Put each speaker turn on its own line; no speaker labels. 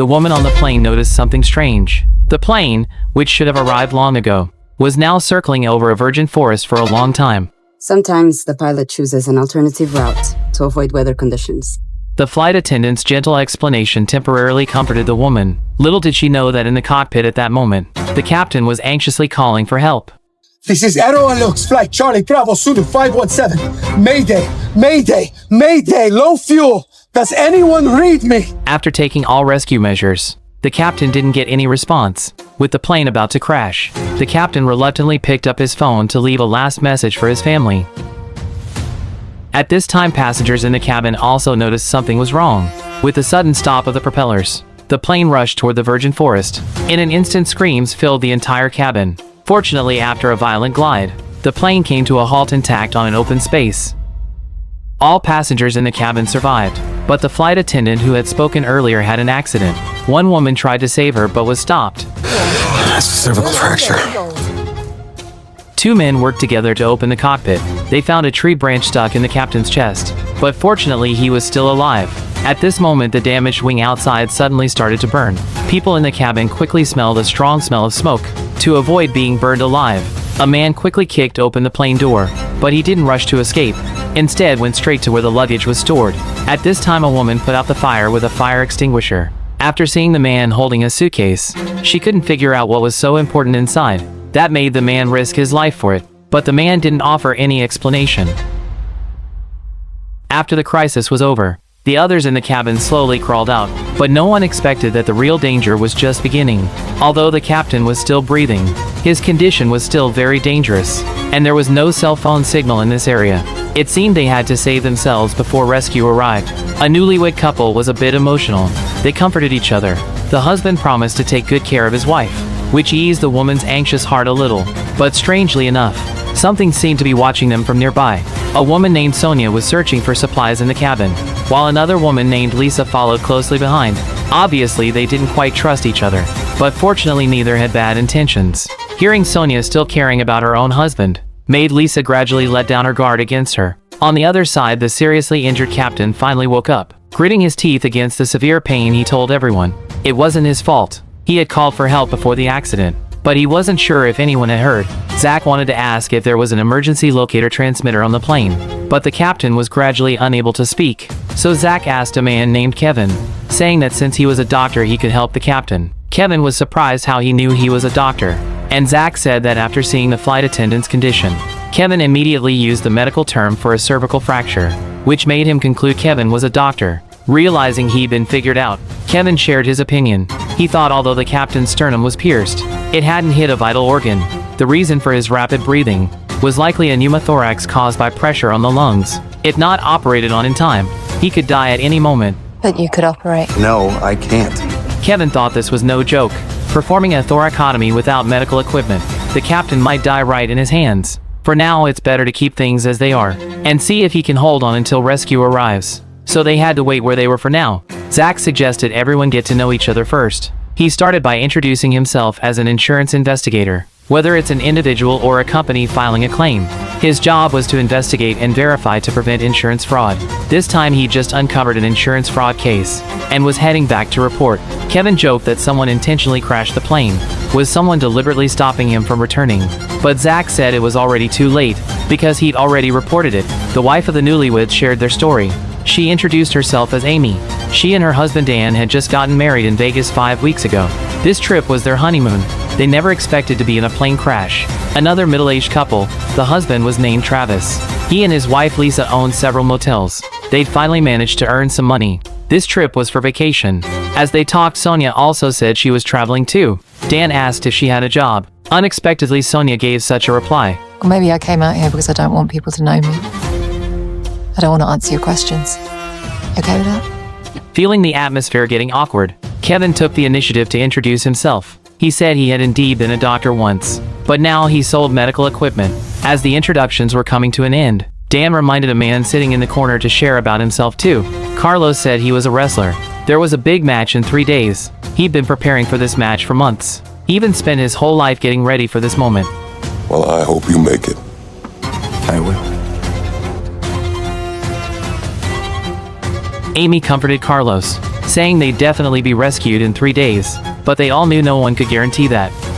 the woman on the plane noticed something strange. The plane, which should have arrived long ago, was now circling over a virgin forest for a long time.
Sometimes the pilot chooses an alternative route to avoid weather conditions.
The flight attendant's gentle explanation temporarily comforted the woman. Little did she know that in the cockpit at that moment, the captain was anxiously calling for help.
This is Aero Alux, Flight Charlie Bravo Zulu 517. Mayday, Mayday, Mayday, low fuel. Does anyone read me?
After taking all rescue measures, the captain didn't get any response. With the plane about to crash, the captain reluctantly picked up his phone to leave a last message for his family. At this time, passengers in the cabin also noticed something was wrong. With the sudden stop of the propellers, the plane rushed toward the virgin forest. In an instant, screams filled the entire cabin. Fortunately, after a violent glide, the plane came to a halt intact on an open space. All passengers in the cabin survived, but the flight attendant who had spoken earlier had an accident. One woman tried to save her but was stopped.
That's a cervical fracture.
Two men worked together to open the cockpit. They found a tree branch stuck in the captain's chest, but fortunately he was still alive. At this moment, the damaged wing outside suddenly started to burn. People in the cabin quickly smelled a strong smell of smoke. To avoid being burned alive, a man quickly kicked open the plane door, but he didn't rush to escape. Instead, went straight to where the luggage was stored. At this time, a woman put out the fire with a fire extinguisher. After seeing the man holding a suitcase, she couldn't figure out what was so important inside. That made the man risk his life for it, but the man didn't offer any explanation. After the crisis was over, the others in the cabin slowly crawled out, but no one expected that the real danger was just beginning. Although the captain was still breathing, his condition was still very dangerous, and there was no cell phone signal in this area. It seemed they had to save themselves before rescue arrived. A newlywed couple was a bit emotional. They comforted each other. The husband promised to take good care of his wife, which eased the woman's anxious heart a little. But strangely enough, something seemed to be watching them from nearby. A woman named Sonia was searching for supplies in the cabin, while another woman named Lisa followed closely behind. Obviously, they didn't quite trust each other, but fortunately neither had bad intentions. Hearing Sonia still caring about her own husband made Lisa gradually let down her guard against her. On the other side, the seriously injured captain finally woke up. Gritting his teeth against the severe pain, he told everyone it wasn't his fault. He had called for help before the accident, but he wasn't sure if anyone had heard. Zach wanted to ask if there was an emergency locator transmitter on the plane, but the captain was gradually unable to speak. So Zach asked a man named Kevin, saying that since he was a doctor he could help the captain. Kevin was surprised how he knew he was a doctor, and Zach said that after seeing the flight attendant's condition, Kevin immediately used the medical term for a cervical fracture, which made him conclude Kevin was a doctor. Realizing he'd been figured out, Kevin shared his opinion. He thought although the captain's sternum was pierced, it hadn't hit a vital organ. The reason for his rapid breathing was likely a pneumothorax caused by pressure on the lungs. If not operated on in time, he could die at any moment.
But you could operate.
No, I can't.
Kevin thought this was no joke. Performing a thoracotomy without medical equipment, the captain might die right in his hands. For now, it's better to keep things as they are, and see if he can hold on until rescue arrives. So they had to wait where they were for now. Zach suggested everyone get to know each other first. He started by introducing himself as an insurance investigator, whether it's an individual or a company filing a claim. His job was to investigate and verify to prevent insurance fraud. This time he just uncovered an insurance fraud case and was heading back to report. Kevin joked that someone intentionally crashed the plane. Was someone deliberately stopping him from returning? But Zach said it was already too late, because he'd already reported it. The wife of the newlyweds shared their story. She introduced herself as Amy. She and her husband Dan had just gotten married in Vegas 5 weeks ago. This trip was their honeymoon. They never expected to be in a plane crash. Another middle-aged couple, the husband was named Travis. He and his wife Lisa owned several motels. They'd finally managed to earn some money. This trip was for vacation. As they talked, Sonia also said she was traveling too. Dan asked if she had a job. Unexpectedly, Sonia gave such a reply.
Or maybe I came out here because I don't want people to know me. I don't want to answer your questions. Okay with that?
Feeling the atmosphere getting awkward, Kevin took the initiative to introduce himself. He said he had indeed been a doctor once, but now he sold medical equipment. As the introductions were coming to an end, Dan reminded a man sitting in the corner to share about himself too. Carlos said he was a wrestler. There was a big match in 3 days. He'd been preparing for this match for months. He even spent his whole life getting ready for this moment.
Well, I hope you make it.
I will.
Amy comforted Carlos, saying they'd definitely be rescued in 3 days, but they all knew no one could guarantee that.